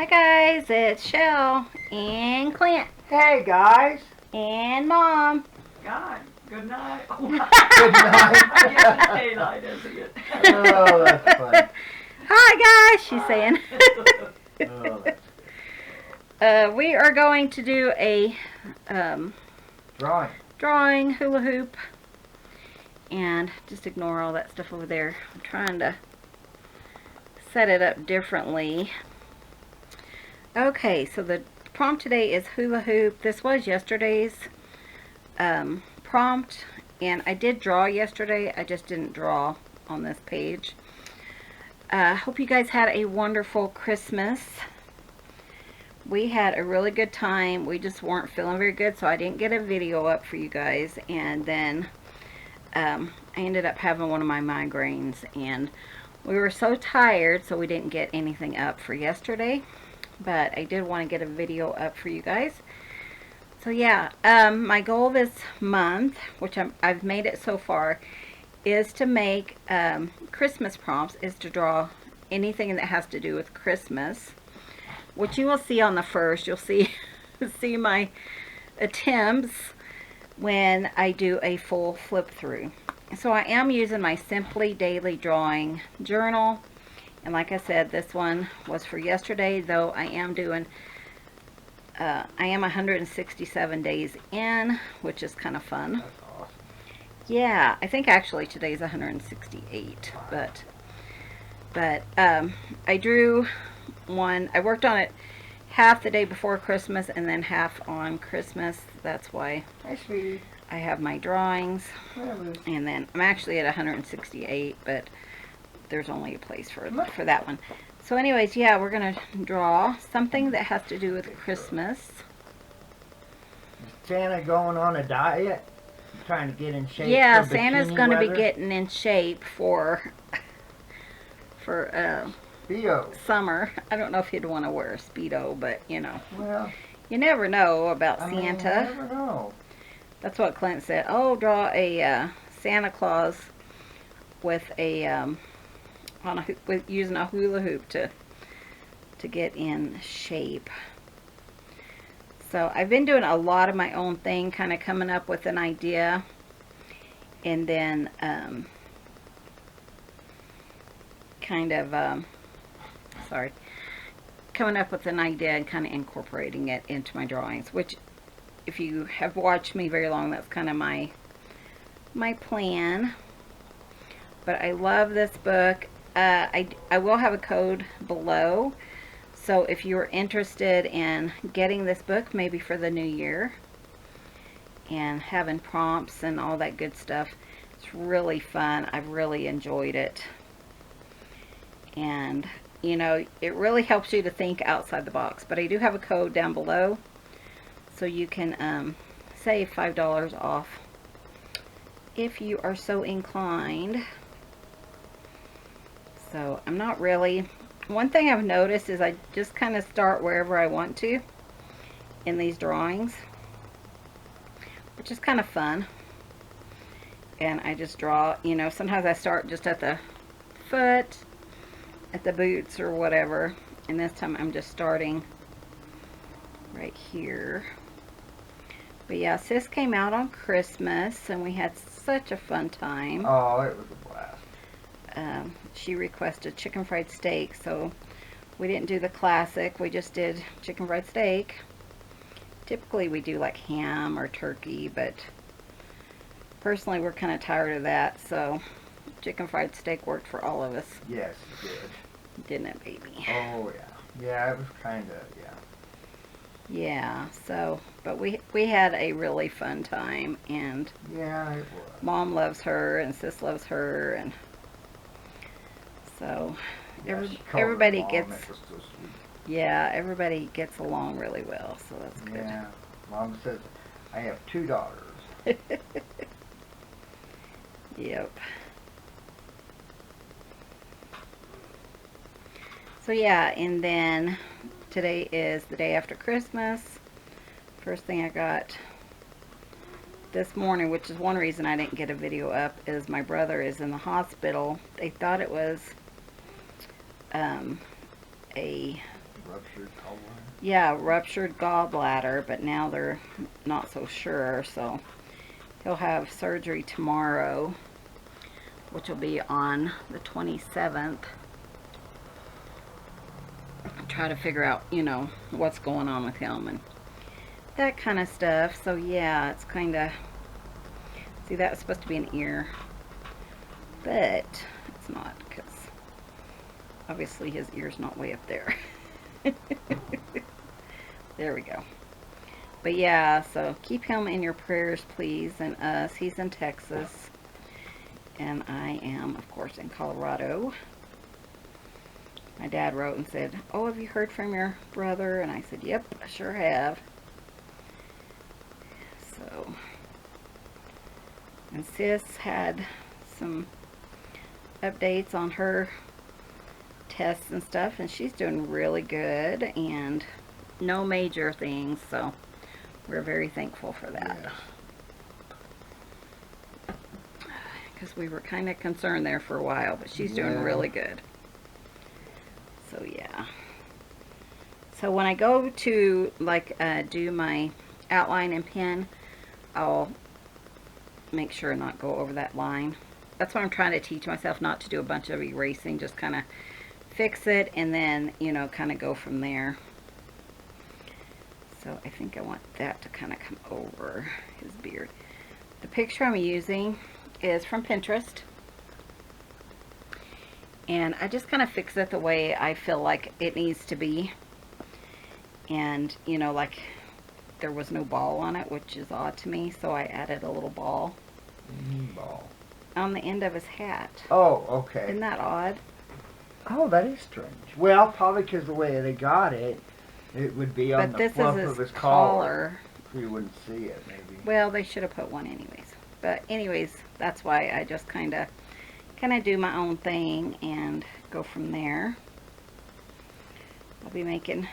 Hi guys, it's Shell and Clint Hey guys. and Mom. God, good night. Oh, Good night. I guess it's daylight, isn't it? Oh, that's funny. Hi guys, she's saying. Oh, that's good. We are going to do a Drawing. hula hoop, and just ignore all that stuff over there. I'm trying to set it up differently. Okay, so the prompt today is hula hoop. This was yesterday's prompt, and I did draw yesterday. I just didn't draw on this page. Hope you guys had a wonderful Christmas. We had a really good time. We just weren't feeling very good, so I didn't get a video up for you guys. And then I ended up having one of my migraines, and we were so tired, so we didn't get anything up for yesterday. But I did want to get a video up for you guys. So yeah, my goal this month, which I've made it so far, is to make Christmas prompts, is to draw anything that has to do with Christmas, which you will see on the first. You'll see see my attempts when I do a full flip through. So I am using my Simply Daily Drawing journal, and like I said, this one was for yesterday, though I am doing I am 167 days in, which is kind of fun. That's awesome. Yeah, I think actually today's 168, but I drew one. I worked on it half the day before Christmas and then half on Christmas. That's why Hey, sweetie. I have my drawings. Whatever. And then I'm actually at 168, but there's only a place for that one. So anyways, yeah, we're gonna draw something that has to do with Christmas. Is Santa going on a diet? Trying to get in shape. Yeah, for Santa's bikini gonna be weather? getting in shape for Theo. summer. I don't know if he'd want to wear a Speedo, but you know, Well, you never know about I mean, Santa. you never know. That's what Clint said. Oh, draw a Santa Claus with a using a hula hoop to get in shape. So I've been doing a lot of my own thing, kind of coming up with an idea, and then coming up with an idea and kind of incorporating it into my drawings, which if you have watched me very long, that's kind of my plan. But I love this book. I will have a code below, so if you're interested in getting this book, maybe for the new year, and having prompts and all that good stuff, it's really fun. I've really enjoyed it. And you know, it really helps you to think outside the box. But I do have a code down below, so you can save $5 off if you are so inclined. So I'm not really, one thing I've noticed is I just kind of start wherever I want to in these drawings, which is kind of fun. And I just draw, you know, sometimes I start just at the foot, at the boots or whatever, and this time I'm just starting right here. But yeah, Sis came out on Christmas and we had such a fun time. Oh, it was a blast. She requested chicken fried steak, so we didn't do the classic, we just did chicken fried steak. Typically we do like ham or turkey, but personally we're kind of tired of that, so chicken fried steak worked for all of us. Yes, it did. Didn't it, baby? Oh, yeah. Yeah, it was kind of, yeah. Yeah, so, but we had a really fun time, and Yeah, it was. Mom loves her, and Sis loves her, and so Yeah, she called her everybody Mom. gets, It was so sweet. yeah, everybody gets along really well, so that's good. Yeah. Mom says, I have 2 daughters. Yep. So yeah, and then today is the day after Christmas. First thing I got this morning, which is one reason I didn't get a video up, is my brother is in the hospital. They thought it was a Ruptured colon. Yeah, ruptured gallbladder, but now they're not so sure, so he'll have surgery tomorrow, which will be on the 27th. Try to figure out, you know, what's going on with him and that kind of stuff. So yeah, it's kind of, see, that was supposed to be an ear, but it's not, because obviously his ear's not way up there. There we go. But yeah, so keep him in your prayers, please, and us. He's in Texas, and I am, of course, in Colorado. My dad wrote and said, "Oh, have you heard from your brother?" And I said, "Yep, I sure have." So, and Sis had some updates on her tests and stuff, and she's doing really good, and no major things, so we're very thankful for that. Because we were kind of concerned there for a while, but she's doing really good. So yeah. So when I go to like do my outline and pen, I'll make sure not go over that line. That's what I'm trying to teach myself, not to do a bunch of erasing, just kind of fix it and then, you know, kind of go from there. So I think I want that to kind of come over his beard. The picture I'm using is from Pinterest. And I just kind of fix it the way I feel like it needs to be. And, you know, like there was no ball on it, which is odd to me. So I added a little ball. Ball. On the end of his hat. Oh, okay. Isn't that odd? Oh, that is strange. Well, probably because the way they got it, it would be on the fluff of his collar. You wouldn't see it, maybe. Well, they should have put one anyways. But anyways, that's why I just kind of do my own thing and go from there. I'll be making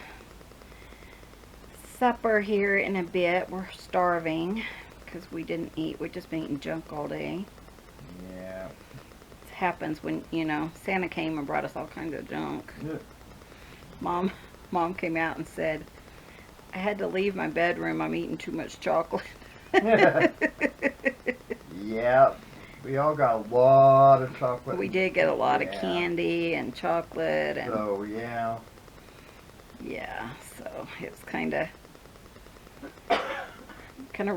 supper here in a bit. We're starving because we didn't eat. We've just been eating junk all day. Yeah. It happens when, you know, Santa came and brought us all kinds of junk. Yeah. Mom came out and said, "I had to leave my bedroom. I'm eating too much chocolate." Yeah. We all got a lot of chocolate. We did get a lot of candy and chocolate. And so, yeah. yeah, so it's kind of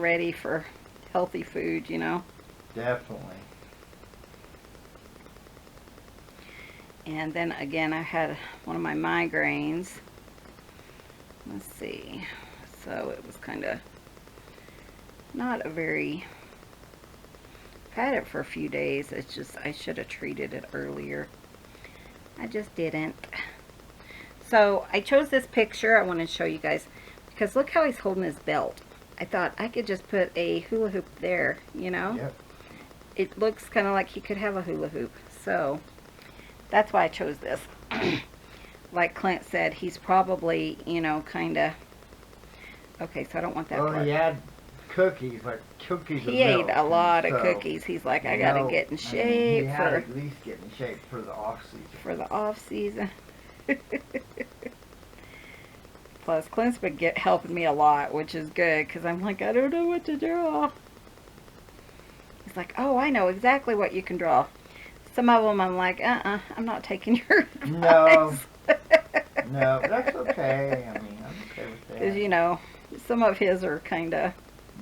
ready for healthy food, you know. Definitely. And then again, I had one of my migraines. Let's see. So it was kind of not a very... I've had it for a few days. It's just, I should have treated it earlier. I just didn't. So I chose this picture. I want to show you guys because look how he's holding his belt. I thought I could just put a hula hoop there, you know. Yep. It looks kind of like he could have a hula hoop. So that's why I chose this. Like Clint said, he's probably, you know, kind of... Okay, so I don't want that part. Well, he had cookies, like cookies He of ate milk, a lot and of so, cookies. He's like, I you gotta know, get in I mean, shape he had for at least get in shape for the off season. for the off season. Plus, Clint's been helping me a lot, which is good because I'm like, I don't know what to draw. He's like, oh, I know exactly what you can draw. Some of them I'm like, I'm not taking your advice. No, that's okay. I mean, I'm okay with that. Because, you know, some of his are kind of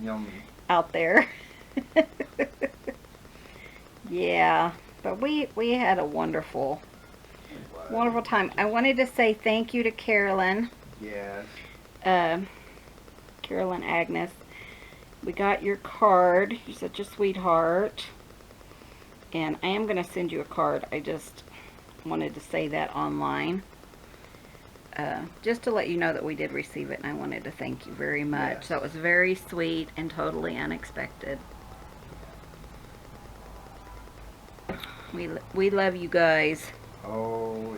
Yummy. out there. Yeah, but we had a wonderful time. I wanted to say thank you to Carolyn. Yes. Carolyn Agnes. We got your card. You're such a sweetheart. And I am going to send you a card. I just wanted to say that online. Just to let you know that we did receive it, and I wanted to thank you very much. Yes. That was very sweet and totally unexpected. We love you guys. Oh,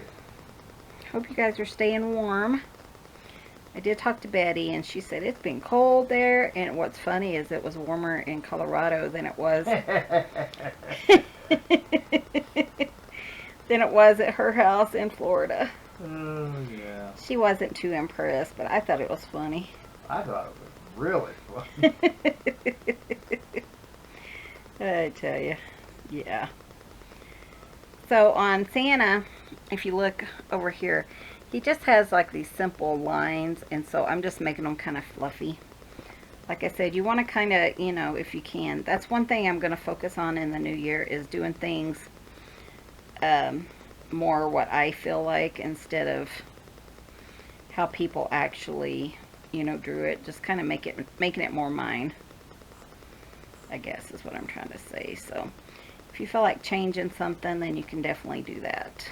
Hope you guys are staying warm. I did talk to Betty, and she said it's been cold there, and what's funny is it was warmer in Colorado than it was than it was at her house in Florida. oh yeah. She wasn't too impressed, but I thought it was funny. I thought it was really funny. I tell you. Yeah. So on Santa, if you look over here, he just has like these simple lines, and so I'm just making them kind of fluffy. Like I said, you want to kind of, you know, if you can. That's one thing I'm going to focus on in the new year, is doing things more what I feel like instead of how people actually, you know, drew it. Just kind of making it more mine, I guess is what I'm trying to say. So if you feel like changing something, then you can definitely do that.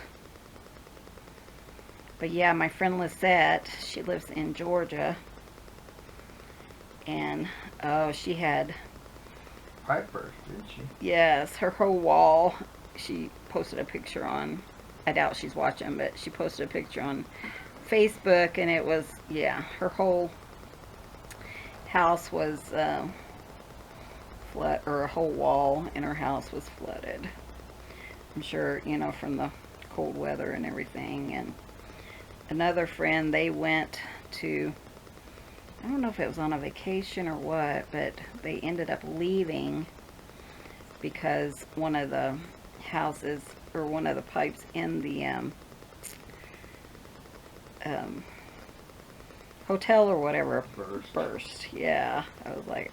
But yeah, my friend Lisette, she lives in Georgia. And, oh, she had... Pipe burst, didn't she? Yes, her whole wall, she posted a picture on, I doubt she's watching, but she posted a picture on Facebook, and it was, yeah, her whole house was flood, or a whole wall in her house was flooded. I'm sure, you know, from the cold weather and everything. And another friend, they went to, I don't know if it was on a vacation or what, but they ended up leaving because one of the houses, or one of the pipes in the hotel or whatever burst. Yeah, I was like,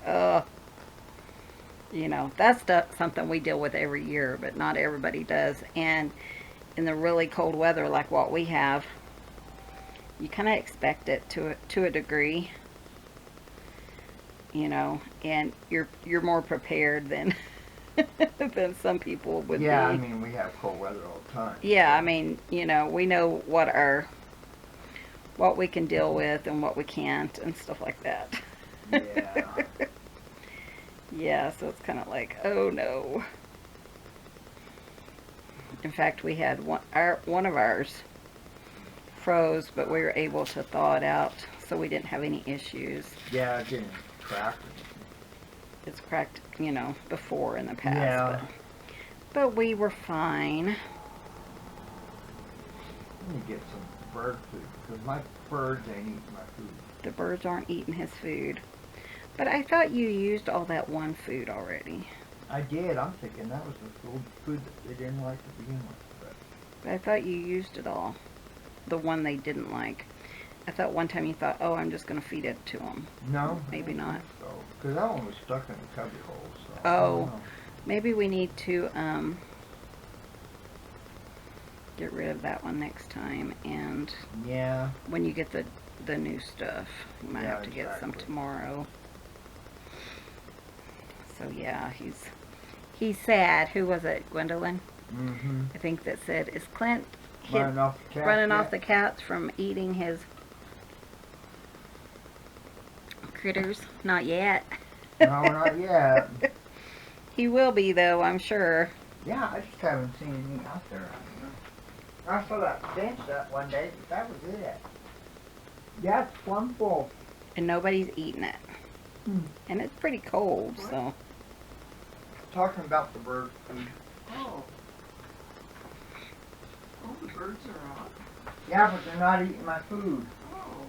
you know, that's something we deal with every year, but not everybody does. And in the really cold weather like what we have, you kind of expect it to a degree. You know, and you're more prepared than than some people would be. Yeah, I mean, we have cold weather all the time. Yeah, I mean, you know, we know what we can deal with and what we can't and stuff like that. Yeah. Yeah, so it's kind of like, oh no. In fact, we had one of ours froze, but we were able to thaw it out, so we didn't have any issues. Yeah, it didn't crack. It's cracked, you know, before in the past. Yeah. But we were fine. Let me get some bird food, because my birds ain't eating my food. The birds aren't eating his food. But I thought you used all that one food already. I did. I'm thinking that was the food that they didn't like to begin with. But I thought you used it all. The one they didn't like. I thought one time you thought, oh, I'm just going to feed it to them. No. Maybe not. So, because that one was stuck in the cubby hole. So Oh, maybe we need to get rid of that one next time. And yeah, when you get the new stuff, you might have to get some tomorrow. So yeah, he's sad. Who was it? Gwendolyn? Mm-hmm. I think that said, is Clint running off the cats from eating his critters? Not yet. No, not yet. He will be, though, I'm sure. Yeah, I just haven't seen any out there. I saw that bench up one day, but that was it. Yeah, it's plumb full. And nobody's eating it. Hmm. And it's pretty cold, so. Talking about the bird food. Oh. Oh, the birds are out. Yeah, but they're not eating my food. Oh,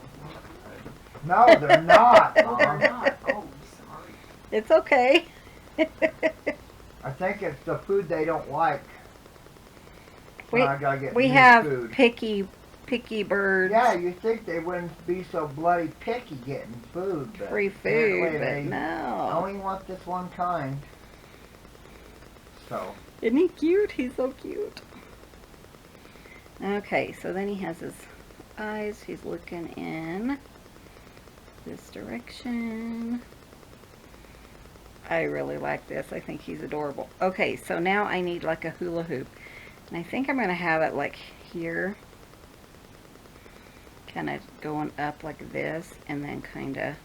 No, they're not, oh, they're Mom. not. Oh, sorry. It's okay. I think it's the food they don't like. We, I gotta get we new have food. picky birds. Yeah, you think they wouldn't be so bloody picky getting food, but Free food, apparently but they no. only want this one kind. So. Isn't he cute? He's so cute. Okay, so then he has his eyes. He's looking in this direction. I really like this. I think he's adorable. Okay, so now I need like a hula hoop. And I think I'm going to have it like here. Kind of going up like this. And then kind of,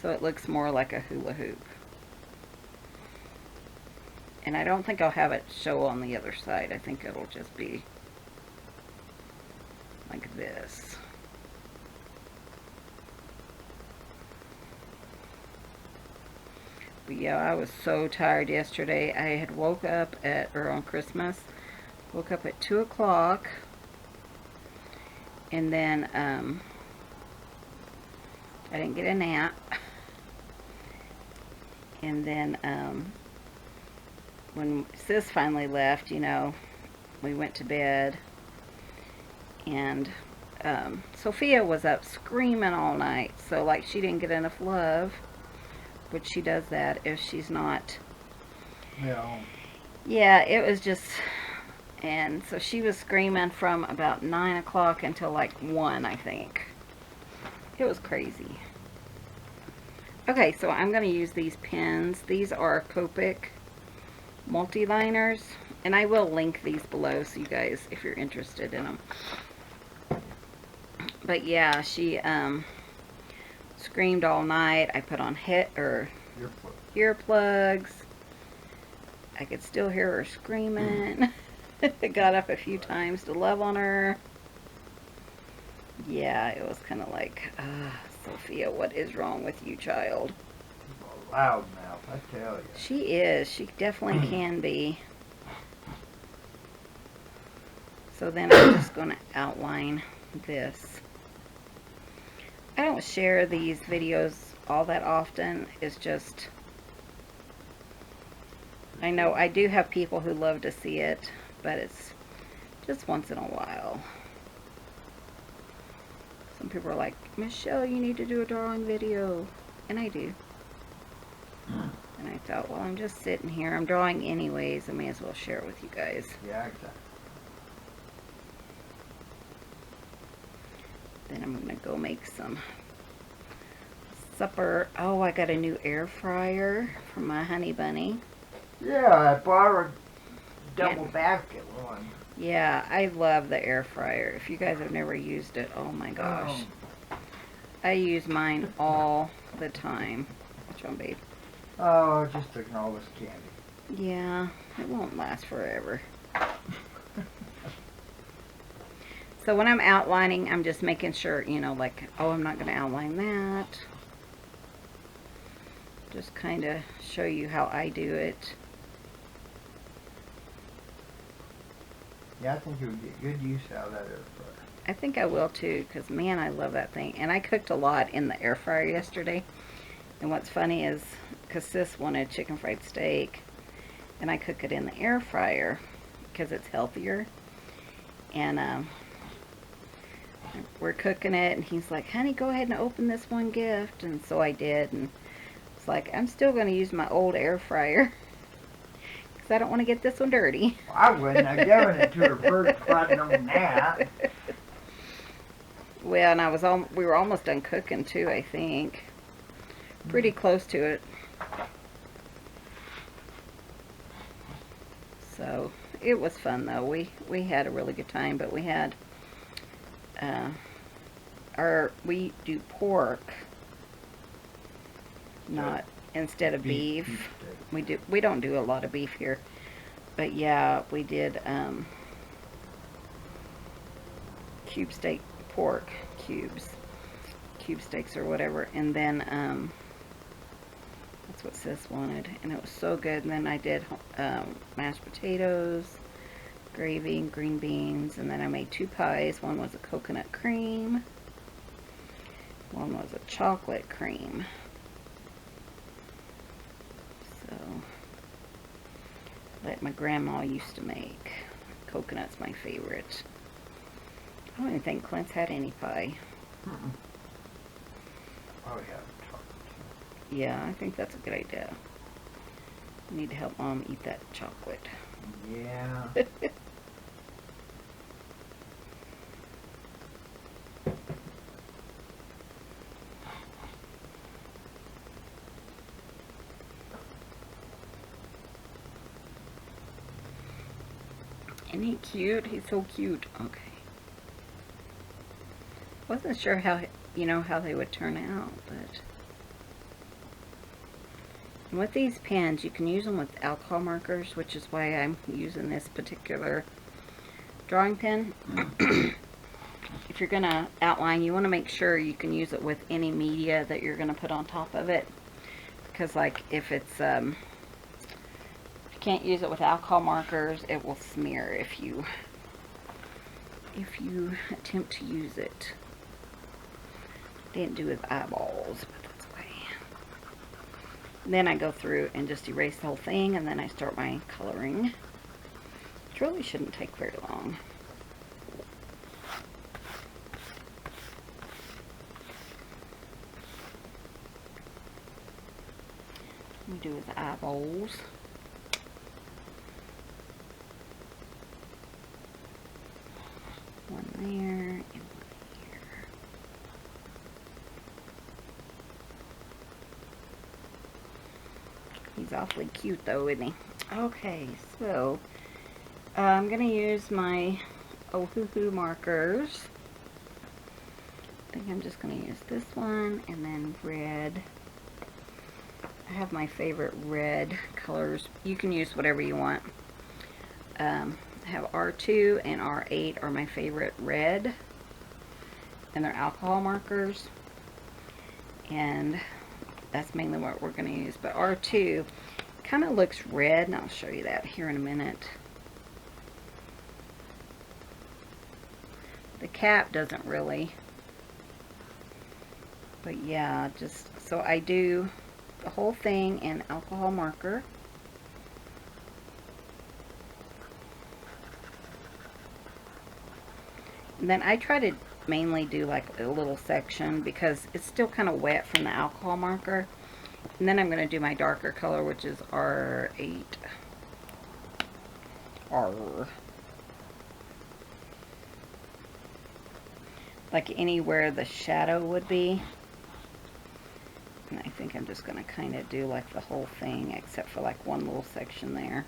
so it looks more like a hula hoop. And I don't think I'll have it show on the other side. I think it'll just be like this. But yeah, I was so tired yesterday. I had woke up or on Christmas, woke up at 2 o'clock And then, I didn't get a nap. And then, when Sis finally left, you know, we went to bed. And, Sophia was up screaming all night. So, like, she didn't get enough love. Which she does that if she's not. Yeah. Yeah, it was just... And so she was screaming from about 9 o'clock until like 1, I think. It was crazy. Okay, so I'm going to use these pens. These are Copic multi-liners. And I will link these below so you guys, if you're interested in them. But yeah, she screamed all night. I put on earplugs. I could still hear her screaming. Got up a few times to love on her. Yeah, it was kind of like, Sophia, what is wrong with you, child? Loudmouth, I tell you. She is. She definitely can be. So then I'm just going to outline this. I don't share these videos all that often. It's just, I know I do have people who love to see it, but it's just once in a while. Some people are like, Michelle, you need to do a drawing video. And I do. And I thought, well, I'm just sitting here. I'm drawing anyways. I may as well share it with you guys. Yeah, exactly. Then I'm going to go make some supper. Oh, I got a new air fryer from my honey bunny. Yeah, I bought her a double basket one. Yeah, I love the air fryer. If you guys have never used it, oh my gosh. I use mine all the time. Which one, babe? Oh, just taking all this candy. Yeah, it won't last forever. So when I'm outlining, I'm just making sure, you know, like, oh, I'm not going to outline that. Just kind of show you how I do it. Yeah, I think you would get good use out of that air fryer. I think I will too, because man, I love that thing. And I cooked a lot in the air fryer yesterday. And what's funny is, because Sis wanted chicken fried steak, and I cook it in the air fryer because it's healthier. And we're cooking it, and he's like, honey, go ahead and open this one gift. And so I did, and it's like, I'm still going to use my old air fryer. I don't want to get this one dirty. Well, I wouldn't have given it to her first if I'd known that. Well, and we were almost done cooking too, I think. Pretty close to it. So, it was fun though. We had a really good time, but we had we do pork, not instead of beef. We don't do a lot of beef here, but yeah, we did cube steak pork cube steaks or whatever, and then that's what Sis wanted, and it was so good. And then I did mashed potatoes, gravy, and green beans, and then I made 2 pies. One was a coconut cream, one was a chocolate cream. That my grandma used to make. Coconut's my favorite. I don't even think Clint's had any pie. Oh, yeah. Yeah, I think that's a good idea. I need to help Mom eat that chocolate. Yeah. Isn't he cute? He's so cute. Okay. Wasn't sure how, how they would turn out, but... And with these pens, you can use them with alcohol markers, which is why I'm using this particular drawing pen. If you're going to outline, you want to make sure you can use it with any media that you're going to put on top of it. Because, like, if it's... can't use it with alcohol markers, it will smear if you if you attempt to use it. Didn't do his eyeballs, but that's okay. Then I go through and just erase the whole thing, and then I start my coloring, which really shouldn't take very long. Let me do his eyeballs. One there and one here. He's awfully cute though, isn't he? Okay, so I'm going to use my Ohuhu markers. I think I'm just going to use this one and then red. I have my favorite red colors. You can use whatever you want. I have R2 and R8 are my favorite red, and they're alcohol markers, and that's mainly what we're going to use. But R2 kind of looks red, and I'll show you that here in a minute. The cap doesn't really, but yeah, just so I do the whole thing in alcohol marker. And then I try to mainly do like a little section because it's still kind of wet from the alcohol marker. And then I'm going to do my darker color, which is R8. Like anywhere the shadow would be. And I think I'm just going to kind of do like the whole thing except for like one little section there.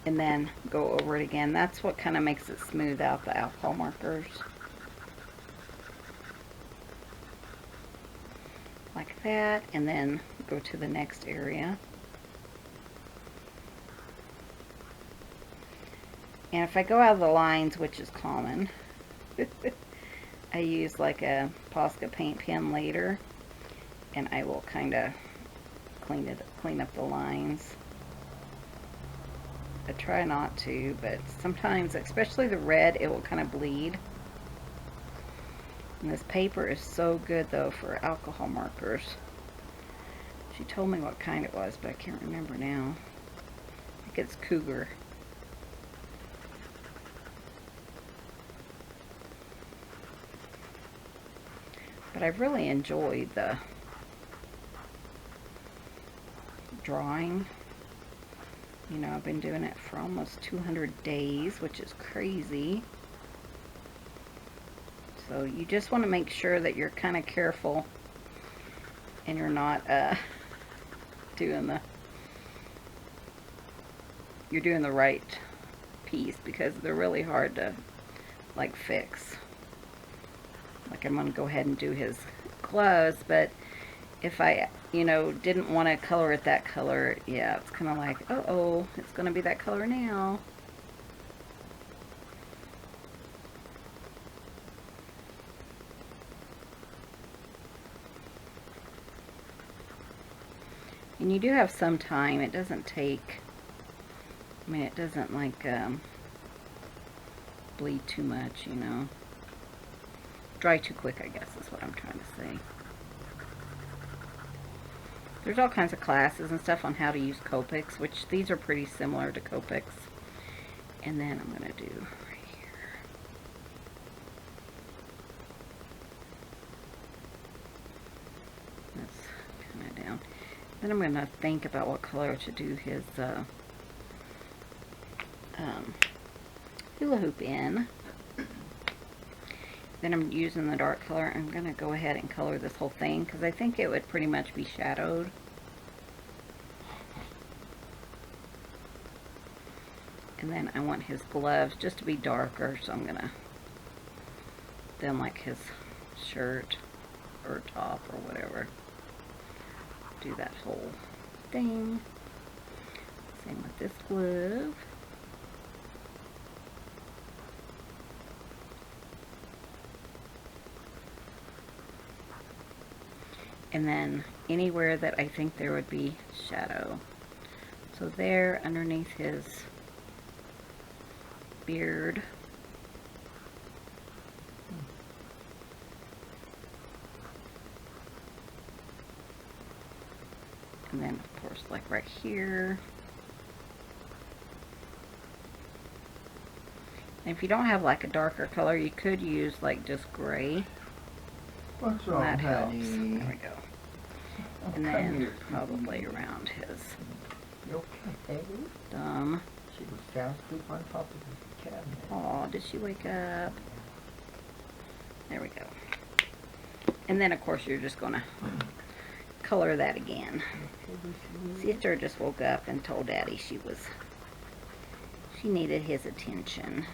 And then go over it again. That's what kind of makes it smooth out the alcohol markers. Like that, and then go to the next area. And if I go out of the lines, which is common, I use like a Posca paint pen later, and I will kind of clean up the lines. I try not to, but sometimes, especially the red, it will kind of bleed. And this paper is so good though for alcohol markers. She told me what kind it was, but I can't remember now. I think it's Cougar. But I've really enjoyed the drawing. You know, I've been doing it for almost 200 days, which is crazy. So you just want to make sure that you're kind of careful and you're not doing the right piece, because they're really hard to like fix. Like I'm going to go ahead and do his clothes, but if I, you know, didn't want to color it that color, yeah, it's kind of like, uh-oh, it's going to be that color now. And you do have some time. It doesn't take, I mean, it doesn't like bleed too much, you know. Dry too quick, I guess is what I'm trying to say. There's all kinds of classes and stuff on how to use Copics, which these are pretty similar to Copics. And then I'm going to do right here. That's kind of down. Then I'm going to think about what color to do his hula hoop in. Then I'm using the dark color. I'm going to go ahead and color this whole thing because I think it would pretty much be shadowed. And then I want his gloves just to be darker, so I'm going to then like his shirt or top or whatever. Do that whole thing. Same with this glove. And then anywhere that I think there would be shadow. So there underneath his beard. And then, of course, like right here. And if you don't have like a darker color, you could use like just gray. What's wrong, that helps. honey? There we go. And then probably around his You okay? thumb. She was sound asleep on top of the cabinet. Oh, did she wake up? There we go. And then, of course, you're just going to color that again. Sister just woke up and told Daddy she needed his attention.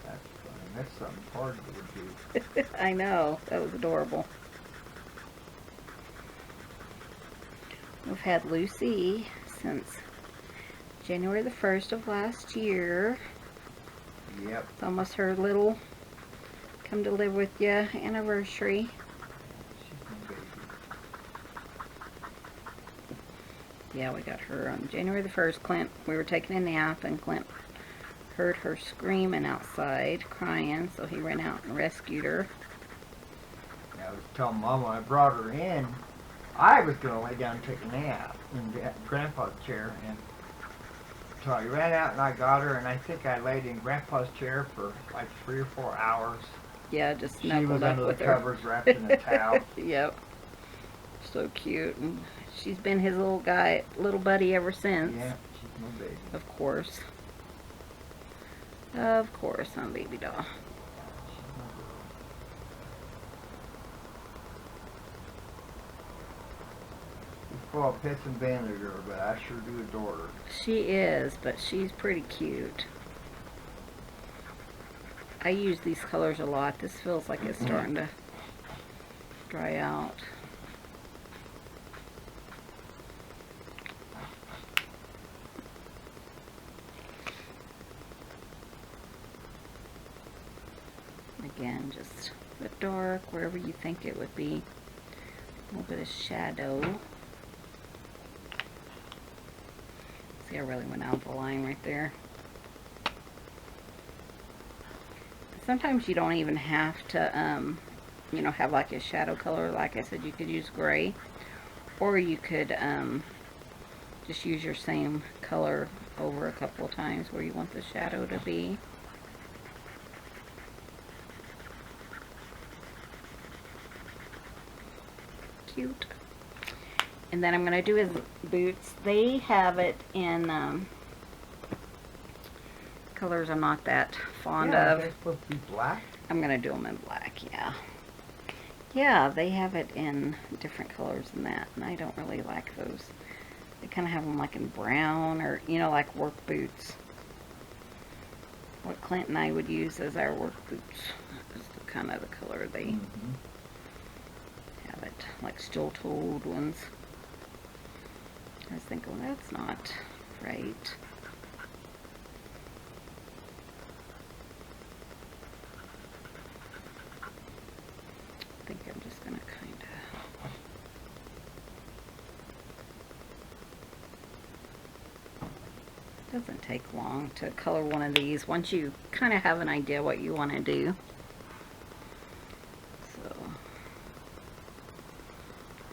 That's funny. That's something hard to do. I know. That was adorable. We've had Lucy since January the 1st of last year. Yep. It's almost her little come to live with you anniversary. She's my baby. Yeah, we got her on January the 1st. We were taking a nap and Clint heard her screaming outside, crying, so he ran out and rescued her. I was telling Mom when I brought her in, I was going to lay down and take a nap in Grandpa's chair, and so I ran out and I got her, and I think I laid in Grandpa's chair for like 3 or 4 hours. Yeah, just She snuggled was up under with the her. covers wrapped in a towel. Yep. So cute. And she's been his little buddy ever since. Yeah, she's my baby. Of course. Of course, I'm baby doll. She's my girl. She's full of piss and vinegar, but I sure do adore her. She is, but she's pretty cute. I use these colors a lot. This feels like it's starting to dry out. Again, just the dark, wherever you think it would be. A little bit of shadow. See, I really went out of the line right there. Sometimes you don't even have to, you know, have like a shadow color. Like I said, you could use gray, or you could just use your same color over a couple of times where you want the shadow to be. Cute. And then I'm going to do his boots. They have it in colors I'm not that fond of. They're supposed to be black. I'm going to do them in black, yeah. Yeah, they have it in different colors than that, and I don't really like those. They kind of have them like in brown, or, you know, like work boots. What Clint and I would use as our work boots is kind of the color they have it, like steel-toed ones. I was thinking, well, that's not right. I think I'm just going to kind of... Doesn't take long to color one of these once you kind of have an idea what you want to do. So,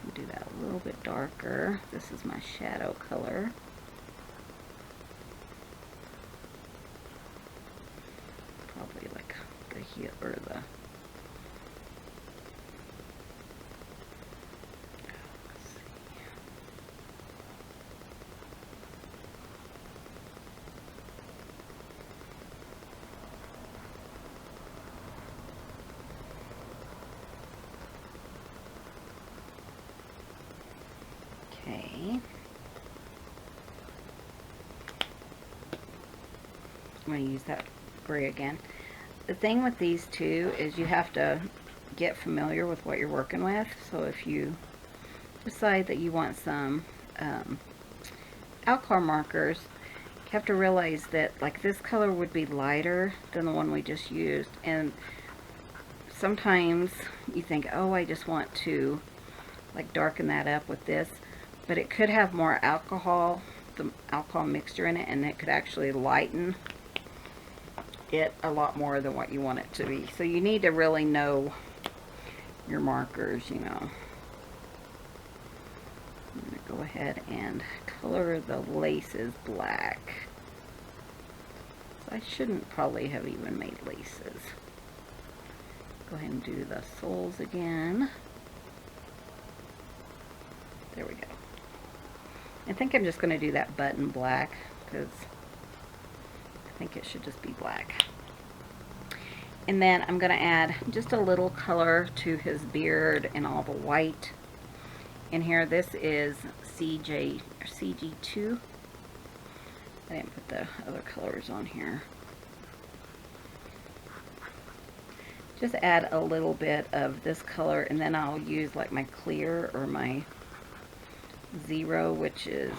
I'll do that a little bit darker. This is my shadow color. Probably like the heel or the... Okay. I'm going to use that gray again. The thing with these two is you have to get familiar with what you're working with. So if you decide that you want some alcohol markers, you have to realize that like this color would be lighter than the one we just used, and sometimes you think, oh, I just want to like darken that up with this, but it could have more alcohol the alcohol mixture in it, and it could actually lighten it a lot more than what you want it to be. So you need to really know your markers, you know. I'm going to go ahead and color the laces black. So I shouldn't probably have even made laces. Go ahead and do the soles again. There we go. I think I'm just going to do that button black because I think it should just be black. And then I'm going to add just a little color to his beard and all the white in here. This is CG2. I didn't put the other colors on here. Just add a little bit of this color, and then I'll use like my clear or my 0, which is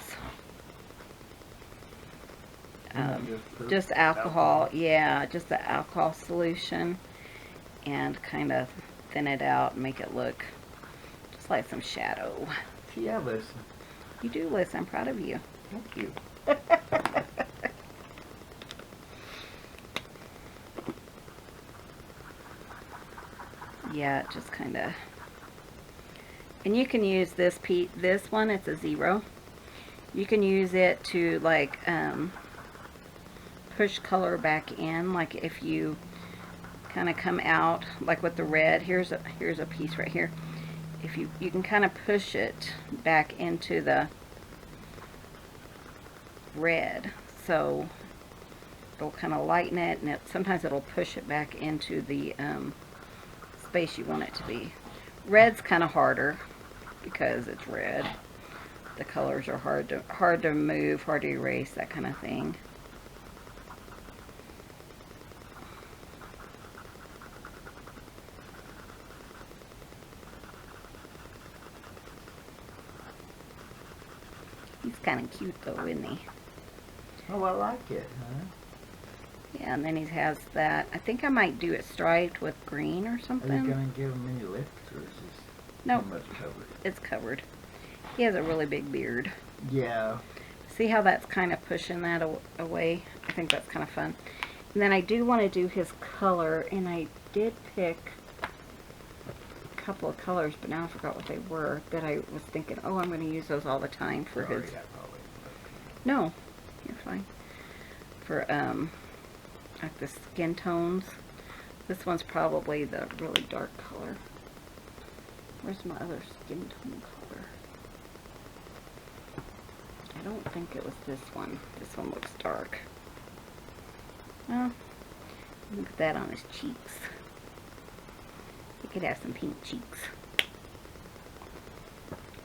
just alcohol. Yeah, just the alcohol solution, and kind of thin it out and make it look just like some shadow. See, I listen. You do listen. I'm proud of you. Thank you. Yeah, just kind of. And you can use this one, it's a 0. You can use it to like push color back in, like if you kind of come out like with the red. Here's a piece right here. If you can kind of push it back into the red, so it'll kind of lighten it, and sometimes it'll push it back into the space you want it to be. Red's kind of harder because it's red. The colors are hard to move, hard to erase, that kind of thing. He's kind of cute though, isn't he? Oh, I like it, huh? Yeah, and then he has that. I think I might do it striped with green or Are something. you going to give him any lift, or is this No, too much covered? it's covered. He has a really big beard. Yeah. See how that's kind of pushing that away? I think that's kind of fun. And then I do want to do his color, and I did pick a couple of colors, but now I forgot what they were, that I was thinking, oh, I'm going to use those all the time for Sorry, his... I probably- No, you're fine. For, like the skin tones. This one's probably the really dark color. Where's my other skin tone color? I don't think it was this one. This one looks dark. Well, look at that on his cheeks. He could have some pink cheeks.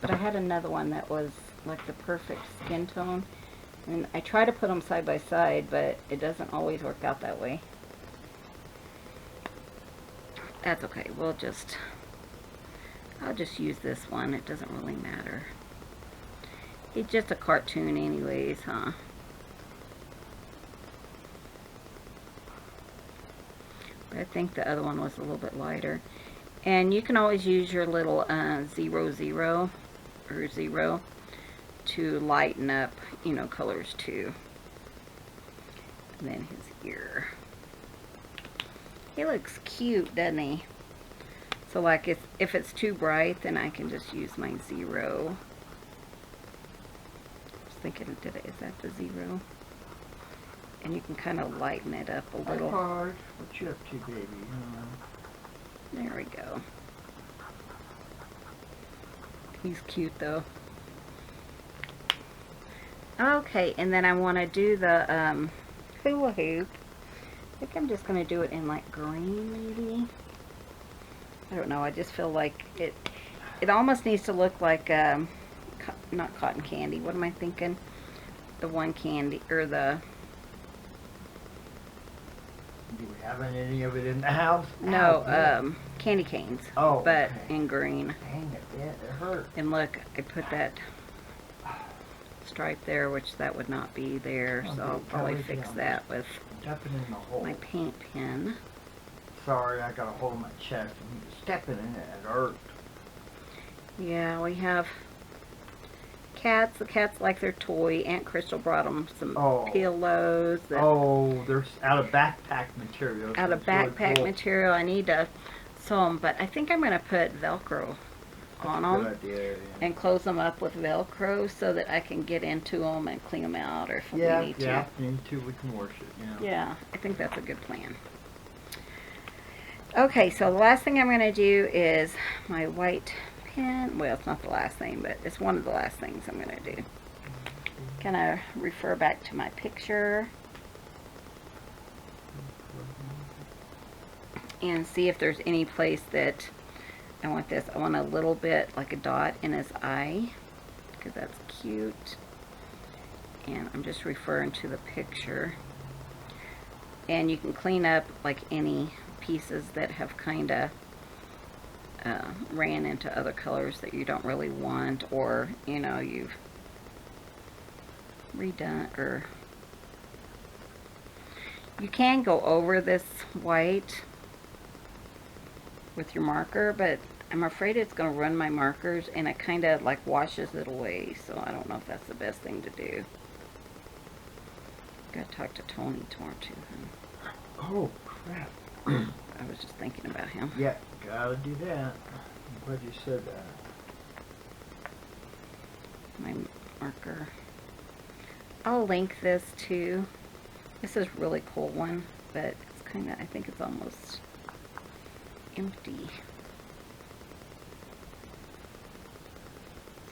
But I had another one that was like the perfect skin tone. And I try to put them side by side, but it doesn't always work out that way. That's okay. I'll just use this one. It doesn't really matter. He's just a cartoon anyways, huh? But I think the other one was a little bit lighter. And you can always use your little 0 to lighten up, you know, colors too. And then his ear. He looks cute, doesn't he? So like if it's too bright, then I can just use my 0. I was thinking, is that the 0? And you can kind of lighten it up a little. Hard. What you up to, baby? There we go. He's cute though. Okay, and then I want to do the hula hoop. I think I'm just going to do it in like green maybe. I don't know, I just feel like it almost needs to look like not cotton candy. What am I thinking? The one candy, or the... Do we have any of it in the house? No, Ow, candy canes. Oh, But okay. in green. Dang it, it hurt. And look, I put that stripe there, which that would not be there, so I'll probably fix that with Stepping in the hole. my paint pen. Sorry, I got a hole in my chest and stepping in it hurt. Yeah, we have cats. The cats like their toy. Aunt Crystal brought them some Oh. pillows. Oh, they're out of backpack material. Out so of it's really backpack cool. material. I need to sew them, but I think I'm going to put Velcro on That's a them good idea. and close them up with Velcro so that I can get into them and clean them out, or if Yeah, we need yeah, to. if we need to, we can wash it. Yeah. Yeah, I think that's a good plan. Okay, so the last thing I'm going to do is my white pen. Well, it's not the last thing, but it's one of the last things I'm going to do. Can I refer back to my picture and see if there's any place that I want this. I want a little bit like a dot in his eye because that's cute. And I'm just referring to the picture. And you can clean up like any pieces that have kind of ran into other colors that you don't really want, or you know, you've redone, or you can go over this white with your marker, but I'm afraid it's going to run my markers and it kind of like washes it away, so I don't know if that's the best thing to do. Gotta talk to Tony tomorrow too, huh? Oh, crap. I was just thinking about him. Yeah, gotta do that. I'm glad you said that. My marker. I'll link this too. This is a really cool one, but it's kind of, I think it's almost empty.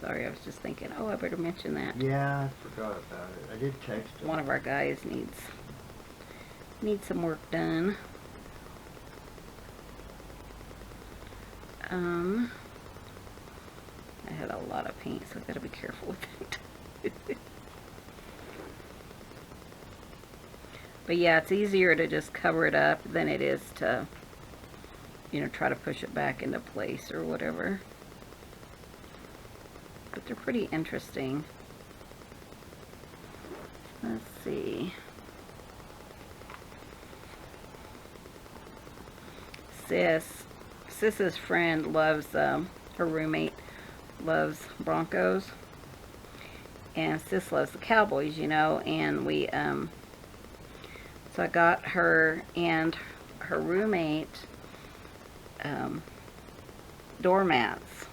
Sorry, I was just thinking, oh, I better mention that. Yeah, I forgot about it. I did text him. One of our guys needs some work done. I had a lot of paint, so I gotta be careful with it. But yeah, it's easier to just cover it up than it is to, you know, try to push it back into place or whatever. But they're pretty interesting. Let's see. Sis's friend loves, her roommate loves Broncos, and Sis loves the Cowboys, you know, and we, so I got her and her roommate, doormats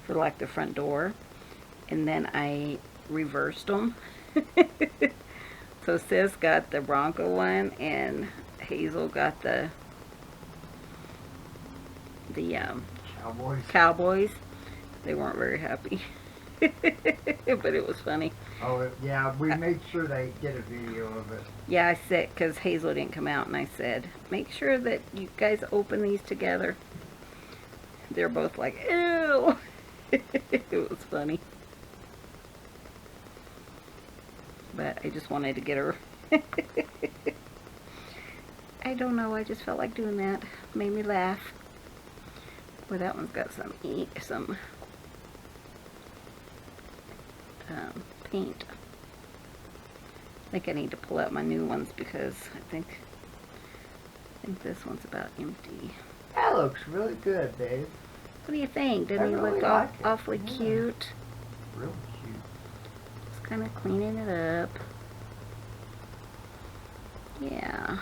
for like the front door, and then I reversed them. So Sis got the Bronco one and Hazel got the Cowboys. They weren't very happy. But it was funny. Oh, yeah, we made sure they get a video of it. Yeah, I said, because Hazel didn't come out, and I said, make sure that you guys open these together. They're both like, ew. It was funny. But I just wanted to get her. I don't know, I just felt like doing that. Made me laugh. Well, that one's got some paint. I think I need to pull out my new ones because I think this one's about empty. That looks really good, babe. What do you think? Didn't he really look like it. awfully Yeah. cute? Real cute. Just kind of cleaning it up. Yeah.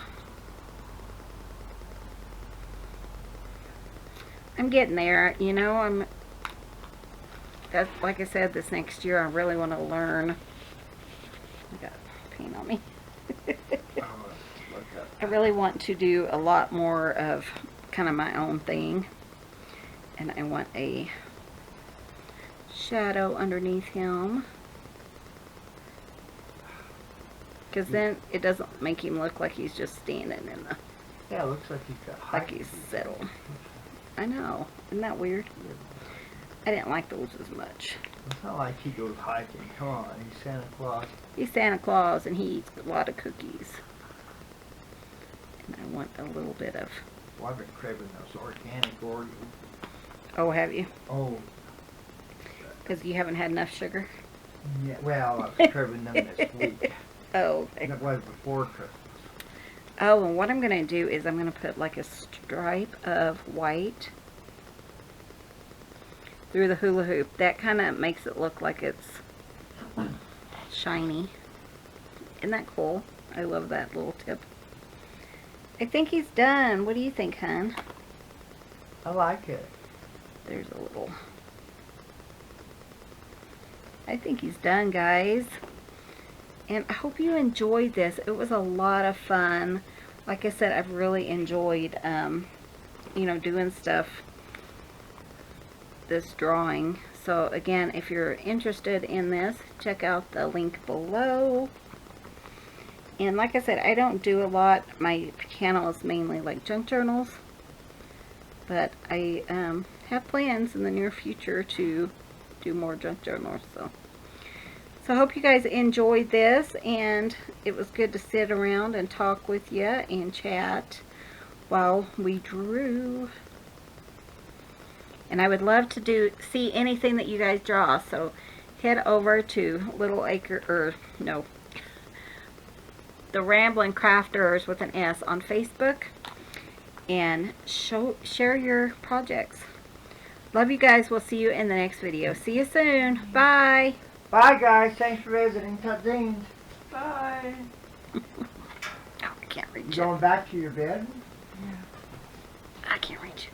I'm getting there, you know. That's like I said, this next year I really want to learn. I got paint on me. I really want to do a lot more of kind of my own thing, and I want a shadow underneath him, because then it doesn't make him look like he's just standing in the, Yeah, it looks like he's got height. like he's settled. I know, isn't that weird? I didn't like those as much. It's not like he goes hiking. Come on, he's Santa Claus. He's Santa Claus and he eats a lot of cookies. And I want a little bit of... Well, I've been craving those organic Oreos. Oh, have you? Oh, Because you haven't had enough sugar? yeah. Well, I was craving them this week. Oh, okay. That was before Christmas. Oh, and what I'm going to do is I'm going to put like a stripe of white through the hula hoop. That kind of makes it look like it's shiny. Isn't that cool? I love that little tip. I think he's done. What do you think, hon? I like it. There's a little... I think he's done, guys. And I hope you enjoyed this. It was a lot of fun. Like I said, I've really enjoyed, you know, doing stuff, this drawing. So again, if you're interested in this, check out the link below. And like I said, I don't do a lot. My channel is mainly like junk journals. But I have plans in the near future to do more junk journals. So I hope you guys enjoyed this, and it was good to sit around and talk with you and chat while we drew. And I would love to see anything that you guys draw. So head over to The Ramblin' Crafters with an S on Facebook and share your projects. Love you guys. We'll see you in the next video. See you soon. Bye. Bye, guys. Thanks for visiting Tudzines. Bye. Oh, I can't reach You it. going back to your bed? I can't reach it.